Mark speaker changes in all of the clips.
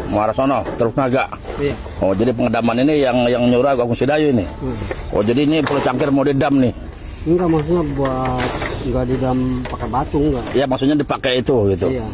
Speaker 1: Muara sono, Teluk Naga.
Speaker 2: Iya.
Speaker 1: Oh, jadi pengedaman ini yang nyurah Agung Sedayu ini. Oh, jadi ini Pulau Cangkir mau didam nih.
Speaker 2: Enggak, maksudnya buat enggak didam pakai batu enggak.
Speaker 1: Ya, maksudnya dipakai itu gitu.
Speaker 2: Iya.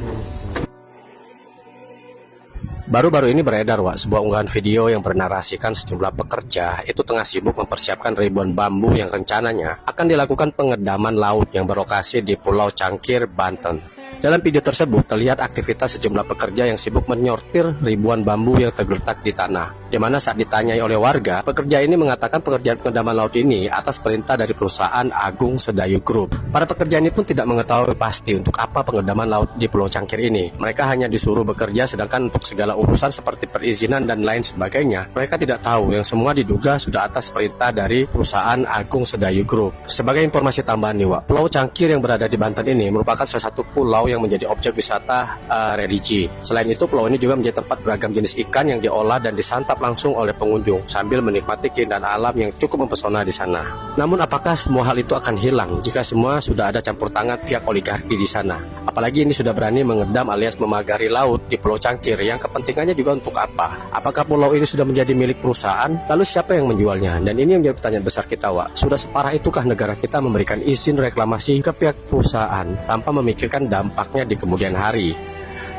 Speaker 3: Baru-baru ini beredar, Wak, sebuah unggahan video yang bernarasikan sejumlah pekerja itu tengah sibuk mempersiapkan ribuan bambu yang rencananya akan dilakukan pengedaman laut yang berlokasi di Pulau Cangkir, Banten. Dalam video tersebut terlihat aktivitas sejumlah pekerja yang sibuk menyortir ribuan bambu yang tergeletak di tanah. Di mana saat ditanyai oleh warga, pekerja ini mengatakan pekerjaan pengedaman laut ini atas perintah dari perusahaan Agung Sedayu Group. Para pekerja ini pun tidak mengetahui pasti untuk apa pengedaman laut di Pulau Cangkir ini. Mereka hanya disuruh bekerja, sedangkan untuk segala urusan seperti perizinan dan lain sebagainya, mereka tidak tahu, yang semua diduga sudah atas perintah dari perusahaan Agung Sedayu Group. Sebagai informasi tambahan nih, Wak, Pulau Cangkir yang berada di Banten ini merupakan salah satu pulau yang menjadi objek wisata religi. Selain itu, pulau ini juga menjadi tempat beragam jenis ikan yang diolah dan disantap langsung oleh pengunjung sambil menikmati keindahan alam yang cukup mempesona di sana. Namun, apakah semua hal itu akan hilang jika semua sudah ada campur tangan pihak oligarki di sana? Apalagi ini sudah berani mengedam alias memagari laut di Pulau Cangkir yang kepentingannya juga untuk apa? Apakah pulau ini sudah menjadi milik perusahaan? Lalu siapa yang menjualnya? Dan ini yang menjadi pertanyaan besar kita, Wak. Sudah separah itukah negara kita memberikan izin reklamasi ke pihak perusahaan tanpa memikirkan dampaknya di kemudian hari?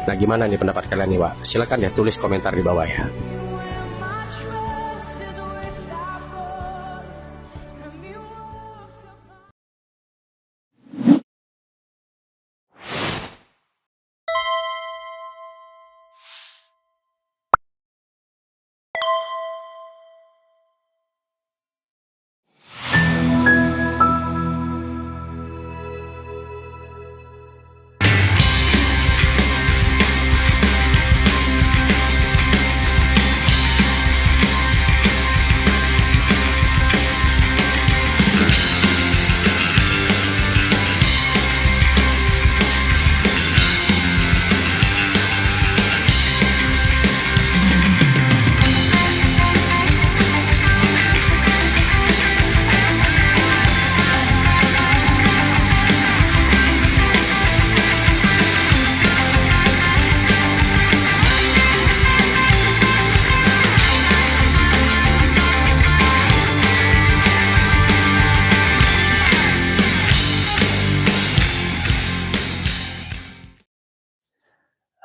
Speaker 3: Nah, gimana nih pendapat kalian nih, Wak? Silahkan ya tulis komentar di bawah ya.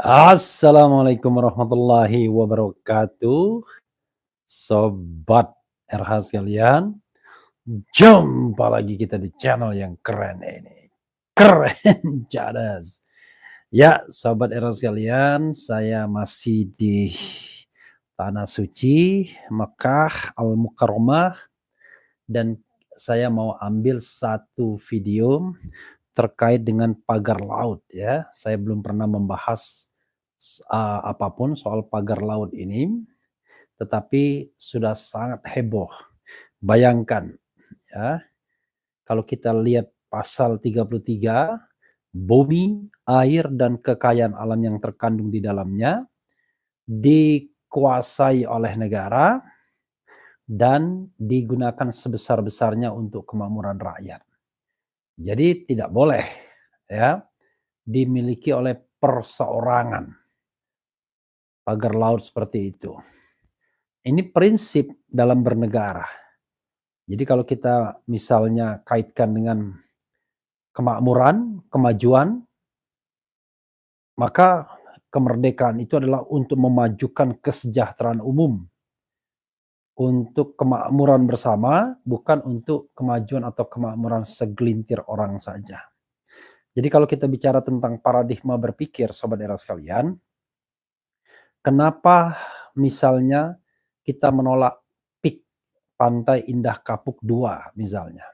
Speaker 4: Assalamualaikum warahmatullahi wabarakatuh, Sobat RH sekalian. Jumpa lagi kita di channel yang keren ini. Keren jadas. Ya, Sobat RH sekalian, saya masih di Tanah Suci, Mekah Al-Mukarramah. Dan saya mau ambil satu video terkait dengan pagar laut ya. Saya belum pernah membahas apapun soal pagar laut ini, tetapi sudah sangat heboh. Bayangkan ya, kalau kita lihat pasal 33, bumi, air dan kekayaan alam yang terkandung di dalamnya dikuasai oleh negara dan digunakan sebesar-besarnya untuk kemakmuran rakyat. Jadi tidak boleh ya dimiliki oleh perseorangan. Pagar laut seperti itu. Ini prinsip dalam bernegara. Jadi kalau kita misalnya kaitkan dengan kemakmuran, kemajuan, maka kemerdekaan itu adalah untuk memajukan kesejahteraan umum. Untuk kemakmuran bersama, bukan untuk kemajuan atau kemakmuran segelintir orang saja. Jadi kalau kita bicara tentang paradigma berpikir, Sobat Era sekalian, kenapa misalnya kita menolak PIK Pantai Indah Kapuk 2 misalnya?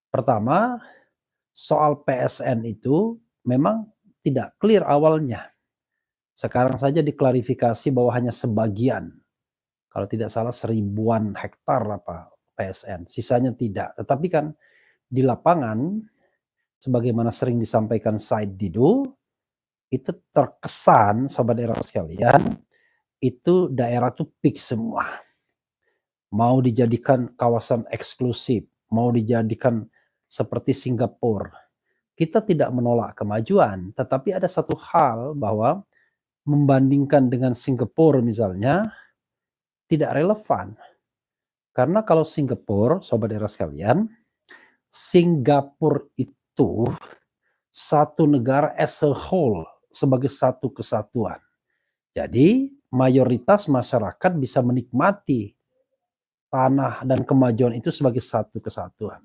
Speaker 4: Pertama, soal PSN itu memang tidak clear awalnya. Sekarang saja diklarifikasi bahwa hanya sebagian. Kalau tidak salah 1000-an hektar PSN, sisanya tidak. Tetapi kan di lapangan, sebagaimana sering disampaikan Said Didu, itu terkesan, Sobat Era sekalian, itu daerah tuh PIK semua. Mau dijadikan kawasan eksklusif, mau dijadikan seperti Singapura. Kita tidak menolak kemajuan, tetapi ada satu hal bahwa membandingkan dengan Singapura misalnya tidak relevan. Karena kalau Singapura, sobat era sekalian, Singapura itu satu negara as a whole, sebagai satu kesatuan. Jadi mayoritas masyarakat bisa menikmati tanah dan kemajuan itu sebagai satu kesatuan.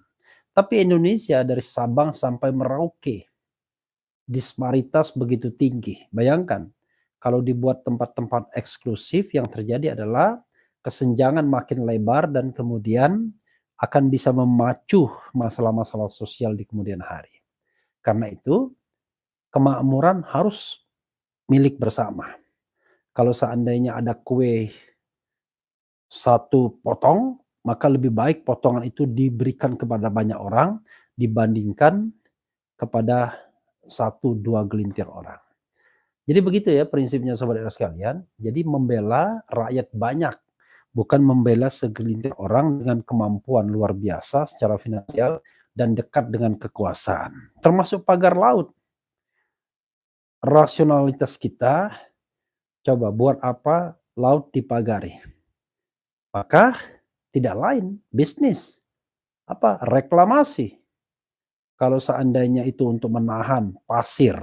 Speaker 4: Tapi Indonesia dari Sabang sampai Merauke, disparitas begitu tinggi. Bayangkan, kalau dibuat tempat-tempat eksklusif, yang terjadi adalah kesenjangan makin lebar dan kemudian akan bisa memacu masalah-masalah sosial di kemudian hari. Karena itu, kemakmuran harus milik bersama. Kalau seandainya ada kue satu potong, maka lebih baik potongan itu diberikan kepada banyak orang dibandingkan kepada 1-2 gelintir orang. Jadi begitu ya prinsipnya saudara sekalian. Jadi membela rakyat banyak, bukan membela segelintir orang dengan kemampuan luar biasa secara finansial dan dekat dengan kekuasaan. Termasuk pagar laut. Rasionalitas kita, coba buat apa laut dipagari? Maka tidak lain, bisnis. Apa? Reklamasi. Kalau seandainya itu untuk menahan pasir,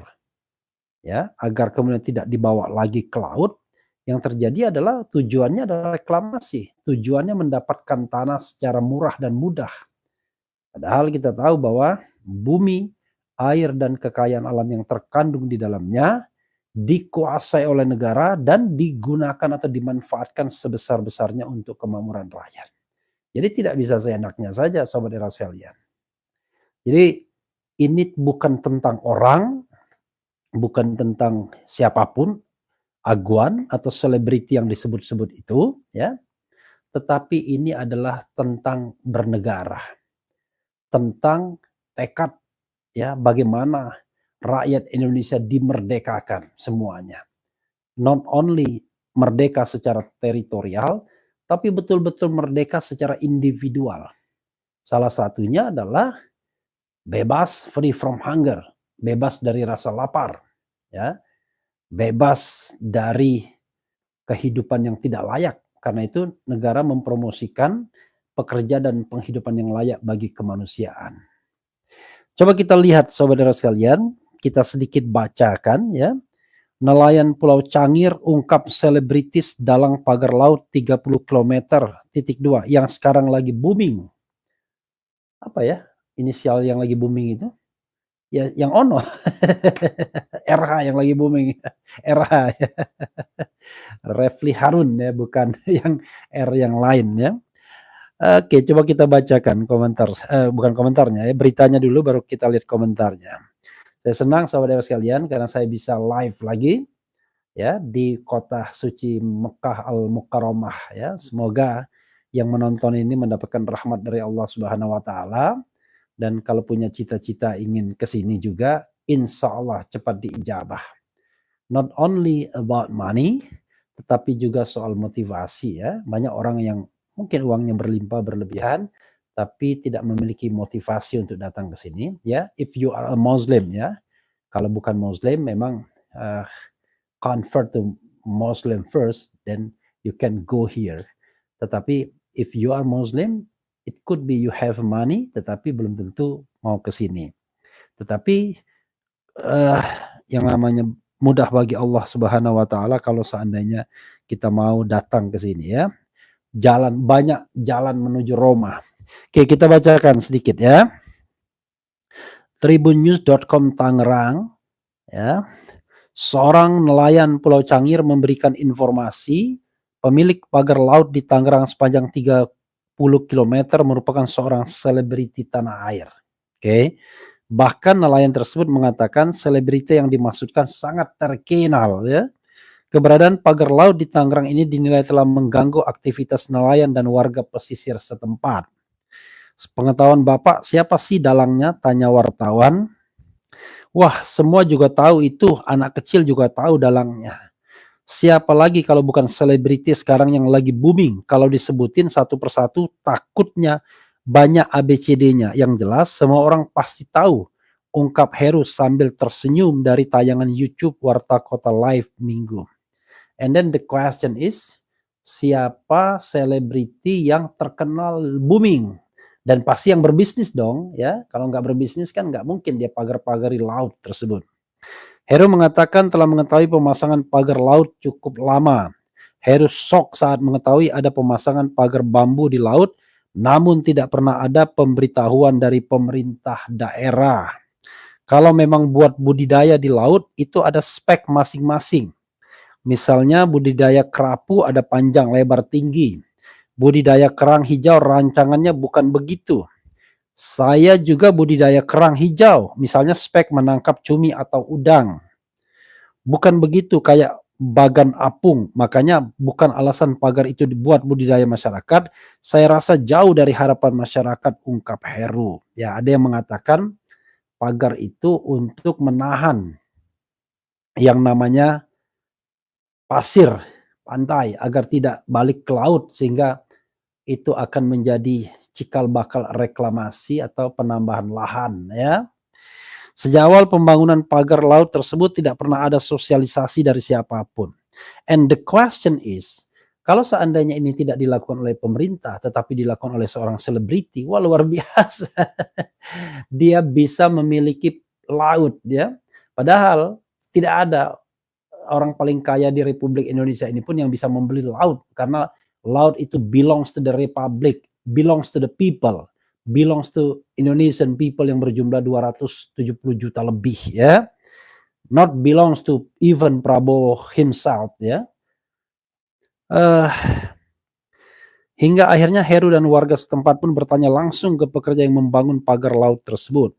Speaker 4: ya, agar kemudian tidak dibawa lagi ke laut, yang terjadi adalah tujuannya adalah reklamasi. Tujuannya mendapatkan tanah secara murah dan mudah. Padahal kita tahu bahwa bumi, air dan kekayaan alam yang terkandung di dalamnya dikuasai oleh negara dan digunakan atau dimanfaatkan sebesar-besarnya untuk kemakmuran rakyat. Jadi tidak bisa seenaknya saja sobat era sekalian. Jadi ini bukan tentang orang, bukan tentang siapapun, aguan atau selebriti yang disebut-sebut itu, ya. Tetapi ini adalah tentang bernegara, tentang tekad, ya, bagaimana rakyat Indonesia dimerdekakan semuanya. Not only merdeka secara teritorial, tapi betul-betul merdeka secara individual. Salah satunya adalah bebas, free from hunger, bebas dari rasa lapar, ya, bebas dari kehidupan yang tidak layak. Karena itu negara mempromosikan pekerja dan penghidupan yang layak bagi kemanusiaan. Coba kita lihat saudara sekalian, kita sedikit bacakan ya. Nelayan Pulau Cangir ungkap selebritis dalang pagar laut 30 km, .2 yang sekarang lagi booming. Apa ya? Inisial yang lagi booming itu? Ya, yang Ono. RH yang lagi booming. RH. Refli Harun ya, bukan yang R yang lain ya. Oke, coba kita bacakan komentar, bukan komentarnya ya, beritanya dulu baru kita lihat komentarnya. Saya senang saudara sekalian karena saya bisa live lagi ya di kota suci Mekah Al-Mukarramah ya. Semoga yang menonton ini mendapatkan rahmat dari Allah Subhanahu wa taala, dan kalau punya cita-cita ingin ke sini juga insya Allah cepat diijabah. Not only about money, tetapi juga soal motivasi ya. Banyak orang yang mungkin uangnya berlimpah berlebihan tapi tidak memiliki motivasi untuk datang ke sini ya. If you are a Muslim ya, kalau bukan Muslim memang convert to Muslim first, then you can go here. Tetapi if you are Muslim, it could be you have money tetapi belum tentu mau ke sini. Tetapi yang namanya mudah bagi Allah Subhanahu wa taala kalau seandainya kita mau datang ke sini ya. Banyak jalan menuju Roma. Oke, kita bacakan sedikit ya. Tribunnews.com Tangerang ya. Seorang nelayan Pulau Cangir memberikan informasi pemilik pagar laut di Tangerang sepanjang 30 km merupakan seorang selebriti tanah air. Oke. Bahkan nelayan tersebut mengatakan selebriti yang dimaksudkan sangat terkenal ya. Keberadaan pagar laut di Tangerang ini dinilai telah mengganggu aktivitas nelayan dan warga pesisir setempat. Sepengetahuan Bapak, siapa sih dalangnya? Tanya wartawan. Wah, semua juga tahu itu, anak kecil juga tahu dalangnya. Siapa lagi kalau bukan selebriti sekarang yang lagi booming? Kalau disebutin satu persatu takutnya banyak ABCD-nya. Yang jelas semua orang pasti tahu ungkap Heru sambil tersenyum dari tayangan YouTube Warta Kota Live Minggu. And then the question is, siapa selebriti yang terkenal booming? Dan pasti yang berbisnis dong, ya. Kalau nggak berbisnis kan nggak mungkin dia pagar-pagari laut tersebut. Heru mengatakan telah mengetahui pemasangan pagar laut cukup lama. Heru shock saat mengetahui ada pemasangan pagar bambu di laut, namun tidak pernah ada pemberitahuan dari pemerintah daerah. Kalau memang buat budidaya di laut, itu ada spek masing-masing. Misalnya budidaya kerapu ada panjang, lebar, tinggi. Budidaya kerang hijau rancangannya bukan begitu. Saya juga budidaya kerang hijau, misalnya spek menangkap cumi atau udang. Bukan begitu kayak bagan apung, makanya bukan alasan pagar itu dibuat budidaya masyarakat. Saya rasa jauh dari harapan masyarakat, ungkap Heru. Ya, ada yang mengatakan pagar itu untuk menahan yang namanya pasir pantai agar tidak balik ke laut, sehingga itu akan menjadi cikal bakal reklamasi atau penambahan lahan, ya. Sejak awal pembangunan pagar laut tersebut tidak pernah ada sosialisasi dari siapapun. And the question is, kalau seandainya ini tidak dilakukan oleh pemerintah tetapi dilakukan oleh seorang selebriti, wah luar biasa. Dia bisa memiliki laut, ya. Padahal tidak ada orang paling kaya di Republik Indonesia ini pun yang bisa membeli laut, karena laut itu belongs to the republic, belongs to the people, belongs to Indonesian people yang berjumlah 270 juta lebih, ya. Not belongs to even Prabowo himself, ya. Hingga akhirnya Heru dan warga setempat pun bertanya langsung ke pekerja yang membangun pagar laut tersebut.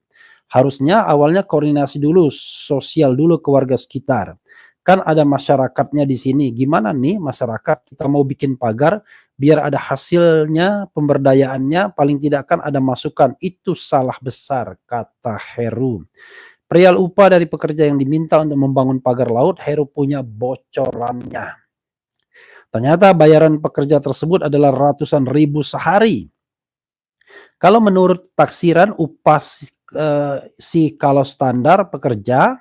Speaker 4: Harusnya awalnya koordinasi dulu, sosial dulu ke warga sekitar. Kan ada masyarakatnya di sini. Gimana nih masyarakat, kita mau bikin pagar biar ada hasilnya, pemberdayaannya, paling tidak kan ada masukan. Itu salah besar, kata Heru. Perihal upah dari pekerja yang diminta untuk membangun pagar laut, Heru punya bocorannya. Ternyata bayaran pekerja tersebut adalah ratusan ribu sehari. Kalau menurut taksiran upah kalau standar pekerja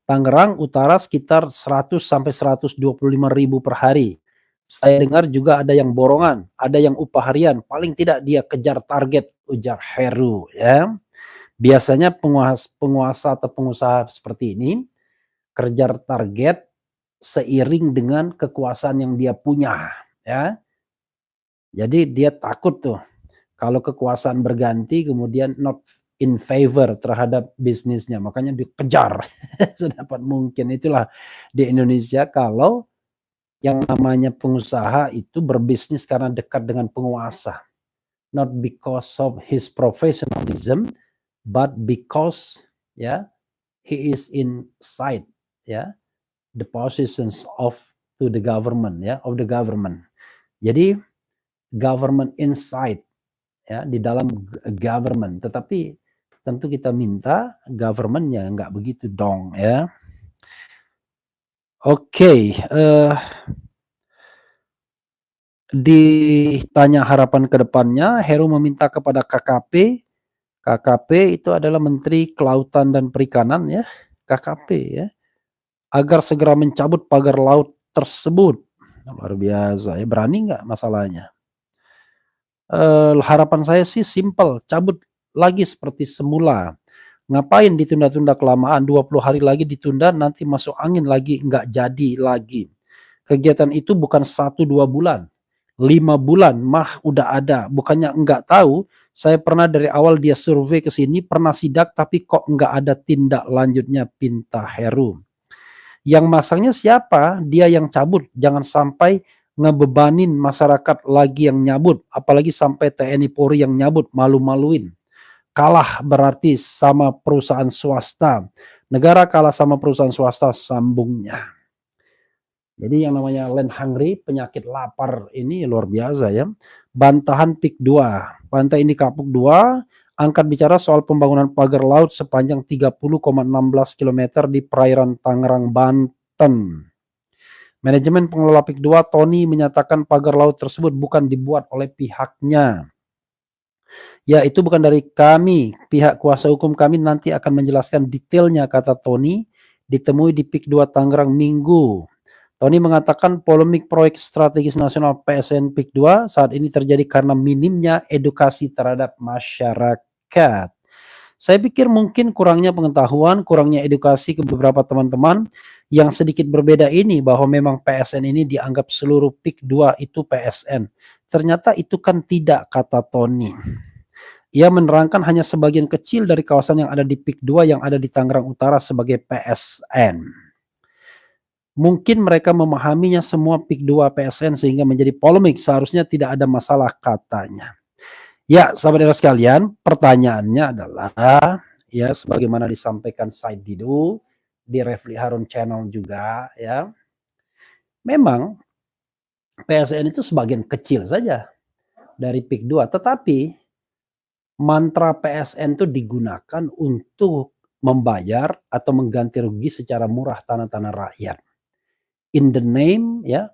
Speaker 4: Tangerang Utara sekitar 100 sampai 125 ribu per hari. Saya dengar juga ada yang borongan, ada yang upah harian, paling tidak dia kejar target, ujar Heru, ya. Biasanya penguasa atau pengusaha seperti ini kejar target seiring dengan kekuasaan yang dia punya, ya. Jadi dia takut tuh kalau kekuasaan berganti kemudian not in favor terhadap bisnisnya, makanya dikejar sedapat mungkin. Itulah di Indonesia kalau yang namanya pengusaha itu berbisnis karena dekat dengan penguasa, not because of his professionalism, but because, ya, he is inside, ya, the positions to the government, ya, of the government. Jadi government inside, ya, di dalam government. Tetapi tentu kita minta governmentnya nggak begitu dong, ya. Oke, ditanya harapan ke depannya, Heru meminta kepada KKP. KKP itu adalah Menteri Kelautan dan Perikanan, ya, KKP, ya, agar segera mencabut pagar laut tersebut. Luar biasa, ya, berani nggak masalahnya? Harapan saya sih simple, cabut lagi seperti semula. Ngapain ditunda-tunda kelamaan, 20 hari lagi ditunda, nanti masuk angin lagi, nggak jadi lagi. Kegiatan itu bukan 1-2 bulan, 5 bulan mah udah ada. Bukannya nggak tahu, saya pernah dari awal dia survei ke sini, pernah sidak, tapi kok nggak ada tindak lanjutnya, pinta Heru. Yang masangnya siapa? Dia yang cabut, jangan sampai ngebebanin masyarakat lagi yang nyabut, apalagi sampai TNI Polri yang nyabut, malu-maluin. Kalah berarti sama perusahaan swasta. Negara kalah sama perusahaan swasta, sambungnya. Jadi yang namanya land hungry, penyakit lapar ini luar biasa, ya. Bantahan PIK 2, Pantai Indah Kapuk 2, angkat bicara soal pembangunan pagar laut sepanjang 30,16 km di perairan Tangerang, Banten. Manajemen pengelola PIK 2, Tony, menyatakan pagar laut tersebut bukan dibuat oleh pihaknya. Ya, itu bukan dari kami. Pihak kuasa hukum kami nanti akan menjelaskan detailnya, kata Tony, ditemui di PIK 2 Tangerang Minggu. Tony mengatakan polemik proyek strategis nasional PSN PIK 2 saat ini terjadi karena minimnya edukasi terhadap masyarakat. Saya pikir mungkin kurangnya pengetahuan, kurangnya edukasi ke beberapa teman-teman yang sedikit berbeda ini, bahwa memang PSN ini dianggap seluruh PIK 2 itu PSN. Ternyata itu kan tidak, kata Tony. Ia menerangkan hanya sebagian kecil dari kawasan yang ada di PIK 2 yang ada di Tangerang Utara sebagai PSN. Mungkin mereka memahaminya semua PIK 2 PSN sehingga menjadi polemik. Seharusnya tidak ada masalah, katanya. Ya, sahabat era sekalian, pertanyaannya adalah, ya, sebagaimana disampaikan Said Didu di Refli Harun Channel juga, ya, memang PSN itu sebagian kecil saja dari PIK 2, tetapi mantra PSN itu digunakan untuk membayar atau mengganti rugi secara murah tanah-tanah rakyat. In the name, ya,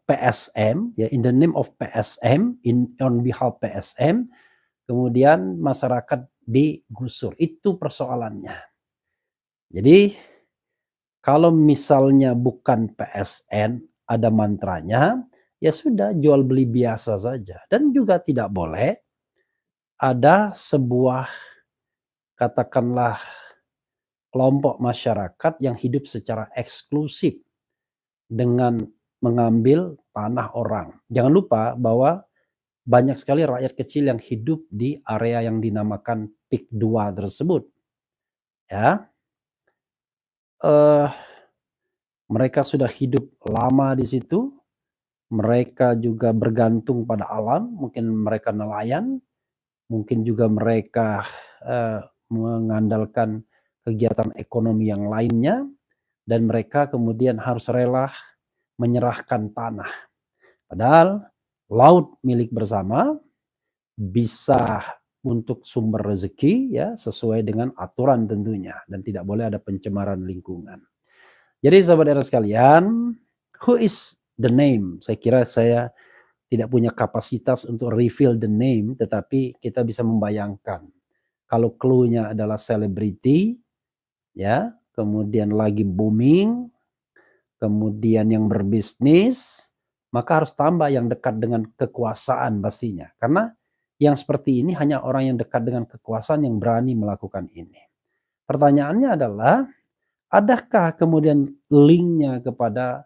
Speaker 4: PSM, ya, in the name of PSM, on behalf PSM, kemudian masyarakat digusur. Itu persoalannya. Jadi kalau misalnya bukan PSN, ada mantranya, ya sudah, jual beli biasa saja. Dan juga tidak boleh ada sebuah, katakanlah, kelompok masyarakat yang hidup secara eksklusif dengan mengambil tanah orang. Jangan lupa bahwa banyak sekali rakyat kecil yang hidup di area yang dinamakan PIK 2 tersebut. Ya, mereka sudah hidup lama di situ. Mereka juga bergantung pada alam. Mungkin mereka nelayan, mungkin juga mereka mengandalkan kegiatan ekonomi yang lainnya, dan mereka kemudian harus rela menyerahkan tanah. Padahal laut milik bersama, bisa untuk sumber rezeki, ya, sesuai dengan aturan tentunya, dan tidak boleh ada pencemaran lingkungan. Jadi sahabat era sekalian, who is the name? Saya kira saya tidak punya kapasitas untuk reveal the name, tetapi kita bisa membayangkan kalau clue-nya adalah selebriti, ya, kemudian lagi booming, kemudian yang berbisnis, maka harus tambah yang dekat dengan kekuasaan pastinya. Karena yang seperti ini hanya orang yang dekat dengan kekuasaan yang berani melakukan ini. Pertanyaannya adalah, adakah kemudian linknya kepada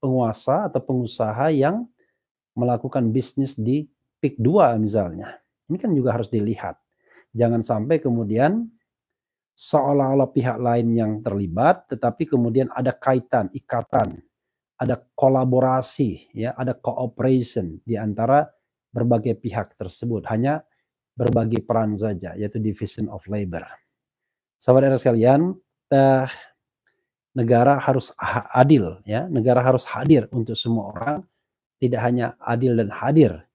Speaker 4: penguasa atau pengusaha yang melakukan bisnis di PIK 2 misalnya? Ini kan juga harus dilihat. Jangan sampai kemudian seolah-olah pihak lain yang terlibat, tetapi kemudian ada kaitan, ikatan, ada kolaborasi, ya, ada cooperation di antara berbagai pihak tersebut, hanya berbagi peran saja, yaitu division of labor. Sahabat era sekalian, negara harus adil, ya, negara harus hadir untuk semua orang, tidak hanya adil dan hadir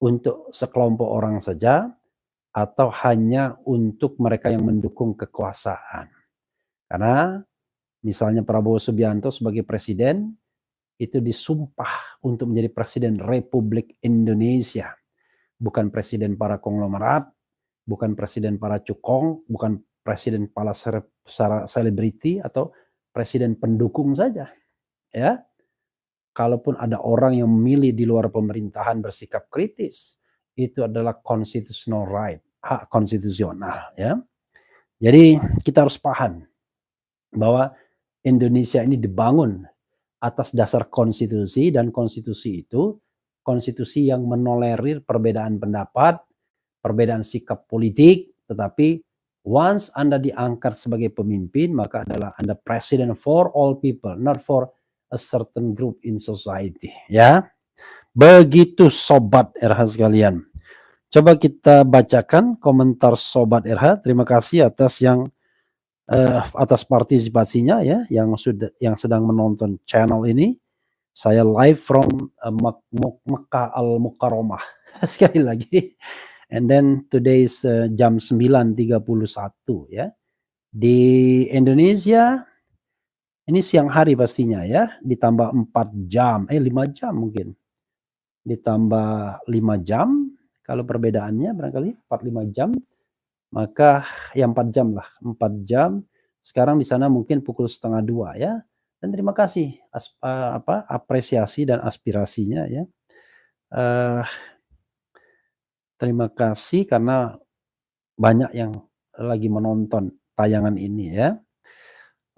Speaker 4: untuk sekelompok orang saja, atau hanya untuk mereka yang mendukung kekuasaan. Karena misalnya Prabowo Subianto sebagai presiden itu disumpah untuk menjadi presiden Republik Indonesia, bukan presiden para konglomerat, bukan presiden para cukong, bukan presiden para selebriti atau presiden pendukung saja, ya. Kalaupun ada orang yang memilih di luar pemerintahan bersikap kritis, itu adalah constitutional right, hak konstitusional, ya. Jadi kita harus paham bahwa Indonesia ini dibangun atas dasar konstitusi, dan konstitusi itu konstitusi yang menolerir perbedaan pendapat, perbedaan sikap politik, tetapi once Anda diangkat sebagai pemimpin, maka adalah Anda president for all people, not for a certain group in society, ya. Begitu sobat RH sekalian. Coba kita bacakan komentar sobat RH. Terima kasih atas yang atas partisipasinya, ya, yang sedang menonton channel ini. Saya live from Mekah Al Mukarramah sekali lagi. And then today is jam 9.31, ya. Di Indonesia ini siang hari pastinya, ya, ditambah 4 jam, 5 jam mungkin. ditambah 5 jam, kalau perbedaannya barangkali 4-5 jam, maka ya 4 jam lah, 4 jam. Sekarang di sana mungkin pukul 1:30 ya. Dan terima kasih apresiasi dan aspirasinya ya. Terima kasih karena banyak yang lagi menonton tayangan ini ya.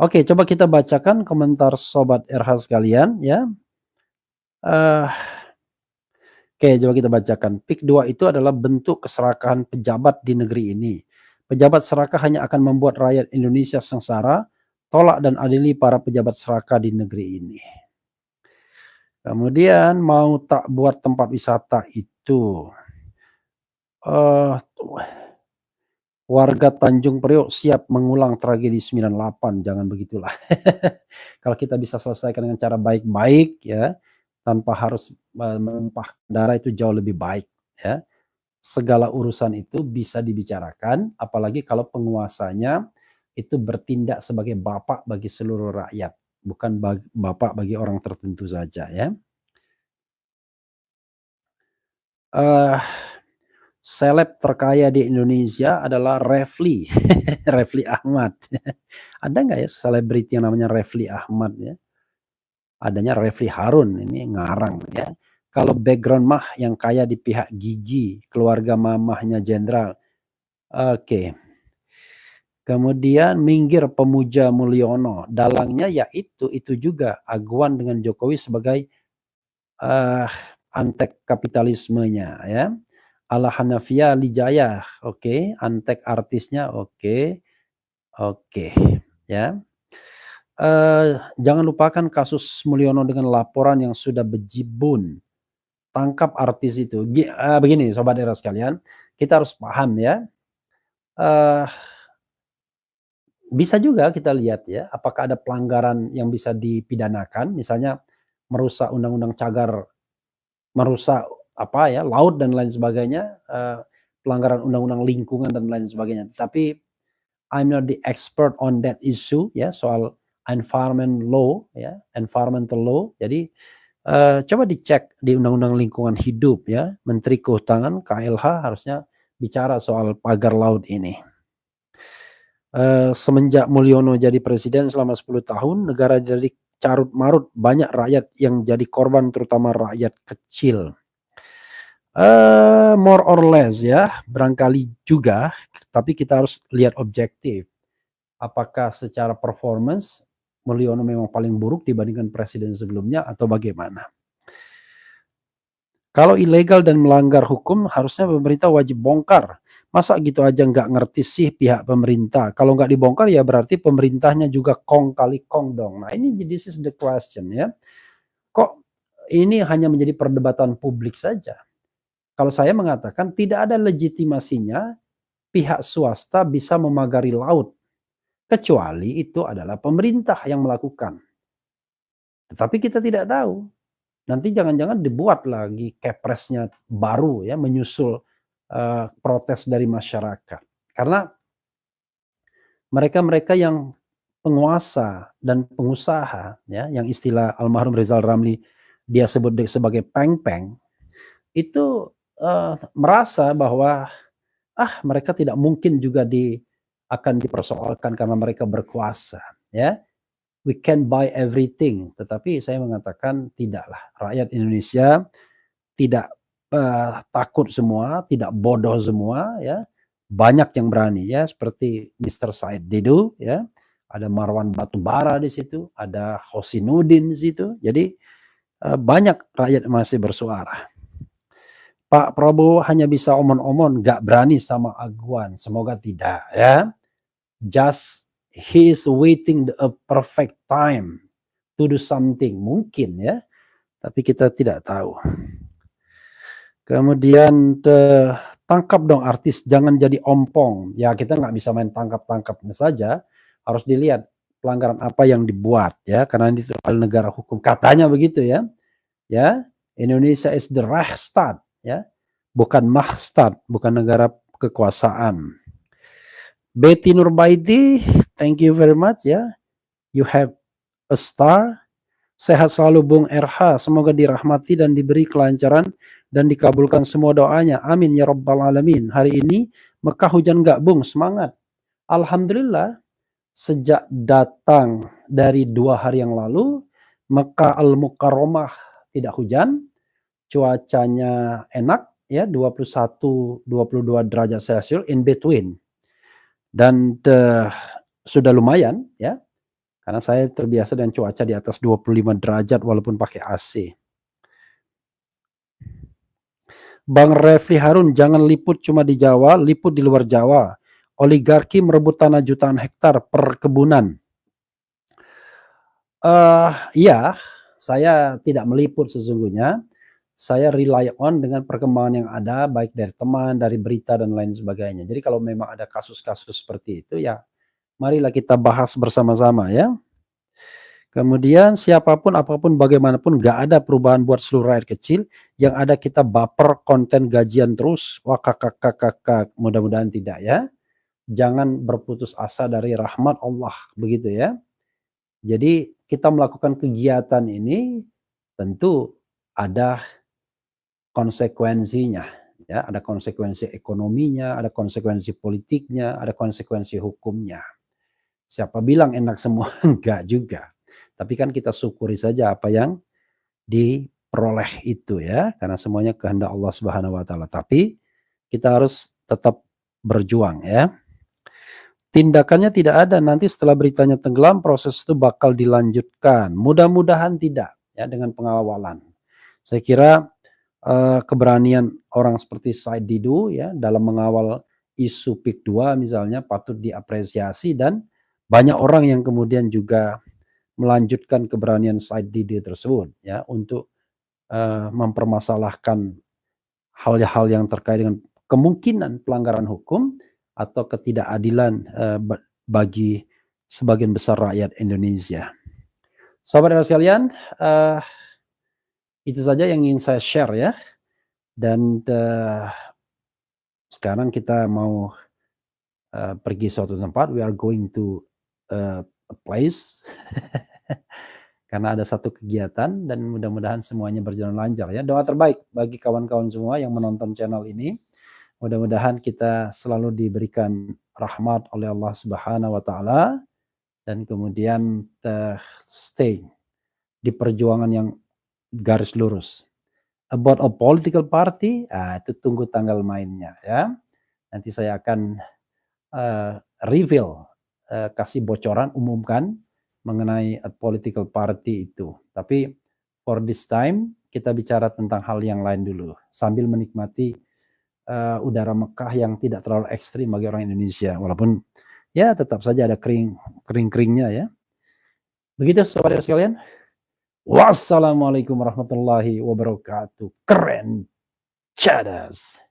Speaker 4: Oke, coba kita bacakan komentar Sobat RH sekalian ya. Oke, coba kita bacakan. PIK 2 itu adalah bentuk keserakahan pejabat di negeri ini. Pejabat serakah hanya akan membuat rakyat Indonesia sengsara. Tolak dan adili para pejabat serakah di negeri ini. Kemudian mau tak buat tempat wisata itu. Warga Tanjung Priok siap mengulang tragedi 98. Jangan begitulah. Kalau kita bisa selesaikan dengan cara baik-baik ya, tanpa harus menumpah darah, itu jauh lebih baik ya. Segala urusan itu bisa dibicarakan, apalagi kalau penguasanya itu bertindak sebagai bapak bagi seluruh rakyat, bukan bapak bagi orang tertentu saja ya. Seleb terkaya di Indonesia adalah Refli. Refli Ahmad. Ada nggak ya selebriti yang namanya Refli Ahmad ya? Adanya Refli Harun, ini ngarang ya. Kalau background mah yang kaya di pihak Gigi, keluarga mamahnya jenderal. Oke. Kemudian minggir pemuja Mulyono, dalangnya yaitu itu juga aguan dengan Jokowi sebagai antek kapitalismenya ya. Ala Hanafia Lijaya, oke. Antek artisnya, oke. Oke ya. Jangan lupakan kasus Mulyono dengan laporan yang sudah bejibun. Tangkap artis itu. Begini Sobat Era sekalian, kita harus paham ya. Bisa juga kita lihat ya, apakah ada pelanggaran yang bisa dipidanakan, misalnya merusak undang-undang cagar, merusak laut dan lain sebagainya, pelanggaran undang-undang lingkungan dan lain sebagainya. Tapi I'm not the expert on that issue ya, soal environmental law. Jadi coba dicek di undang-undang lingkungan hidup ya, Menteri Kehutanan KLH harusnya bicara soal pagar laut ini. Semenjak Mulyono jadi presiden selama 10 tahun, negara jadi carut marut, banyak rakyat yang jadi korban, terutama rakyat kecil. More or less ya, barangkali juga, tapi kita harus lihat objektif. Apakah secara performance Mulyono memang paling buruk dibandingkan presiden sebelumnya atau bagaimana? Kalau ilegal dan melanggar hukum, harusnya pemerintah wajib bongkar. Masa gitu aja nggak ngerti sih pihak pemerintah? Kalau nggak dibongkar ya berarti pemerintahnya juga kong kali kong dong. Nah ini this is the question ya. Kok ini hanya menjadi perdebatan publik saja? Kalau saya mengatakan tidak ada legitimasinya pihak swasta bisa memagari laut. Kecuali itu adalah pemerintah yang melakukan. Tetapi kita tidak tahu. Nanti jangan-jangan dibuat lagi kepresnya baru ya, menyusul protes dari masyarakat. Karena mereka-mereka yang penguasa dan pengusaha ya, yang istilah almarhum Rizal Ramli dia sebut sebagai peng-peng, itu merasa bahwa mereka tidak mungkin juga akan dipersoalkan karena mereka berkuasa ya. We can buy everything, tetapi saya mengatakan tidaklah. Rakyat Indonesia tidak takut semua, tidak bodoh semua ya. Banyak yang berani ya, seperti Mr. Said Didu ya. Ada Marwan Batubara di situ, ada Hosinuddin di situ. Jadi banyak rakyat masih bersuara. Pak Prabowo hanya bisa omon-omon, gak berani sama aguan. Semoga tidak ya. Just he is waiting a perfect time to do something, mungkin ya, tapi kita tidak tahu. Kemudian tangkap dong artis, jangan jadi ompong. Ya kita nggak bisa main tangkap-tangkapnya saja, harus dilihat pelanggaran apa yang dibuat ya, karena ini negara hukum katanya begitu ya. Ya, Indonesia is the Rechtsstaat ya, bukan Machtstaat, bukan negara kekuasaan. Betty Nurbaiti, thank you very much ya. You have a star. Sehat selalu Bung RH, semoga dirahmati dan diberi kelancaran dan dikabulkan semua doanya. Amin ya rabbal alamin. Hari ini Mekah hujan nggak Bung? Semangat. Alhamdulillah, sejak datang dari 2 hari yang lalu, Mekah Al-Mukarramah tidak hujan, cuacanya enak ya, 21-22 derajat Celcius in between. Dan sudah lumayan ya, karena saya terbiasa dengan cuaca di atas 25 derajat walaupun pakai AC. Bang Refli Harun, jangan liput cuma di Jawa, liput di luar Jawa. Oligarki merebut tanah jutaan hektar perkebunan. Iya, saya tidak meliput sesungguhnya. Saya rely on dengan perkembangan yang ada, baik dari teman, dari berita dan lain sebagainya. Jadi kalau memang ada kasus-kasus seperti itu ya, marilah kita bahas bersama-sama ya. Kemudian siapapun, apapun, bagaimanapun gak ada perubahan buat seluruh rakyat kecil. Yang ada kita baper konten gajian terus. Wah kakak, mudah-mudahan tidak ya. Jangan berputus asa dari rahmat Allah, begitu ya. Jadi kita melakukan kegiatan ini tentu ada konsekuensinya ya, ada konsekuensi ekonominya, ada konsekuensi politiknya, ada konsekuensi hukumnya. Siapa bilang enak semua? Enggak juga. Tapi kan kita syukuri saja apa yang diperoleh itu ya, karena semuanya kehendak Allah Subhanahu wa taala. Tapi kita harus tetap berjuang ya. Tindakannya tidak ada, nanti setelah beritanya tenggelam proses itu bakal dilanjutkan. Mudah-mudahan tidak ya, dengan pengawalan. Saya kira keberanian orang seperti Said Didu ya dalam mengawal isu PIK 2 misalnya patut diapresiasi, dan banyak orang yang kemudian juga melanjutkan keberanian Said Didu tersebut ya untuk mempermasalahkan hal-hal yang terkait dengan kemungkinan pelanggaran hukum atau ketidakadilan bagi sebagian besar rakyat Indonesia. Sobat sekalian, itu saja yang ingin saya share ya. Dan sekarang kita mau pergi suatu tempat. We are going to a place karena ada satu kegiatan dan mudah-mudahan semuanya berjalan lancar ya. Doa terbaik bagi kawan-kawan semua yang menonton channel ini. Mudah-mudahan kita selalu diberikan rahmat oleh Allah Subhanahu wa taala dan kemudian stay di perjuangan yang garis lurus. About a political party, itu tunggu tanggal mainnya ya. Nanti saya akan reveal, kasih bocoran, umumkan mengenai a political party itu. Tapi for this time kita bicara tentang hal yang lain dulu sambil menikmati udara Mekah yang tidak terlalu ekstrim bagi orang Indonesia, walaupun ya tetap saja ada kering-keringnya ya. Begitu sobat sekalian. Wassalamualaikum warahmatullahi wabarakatuh. Keren cadas.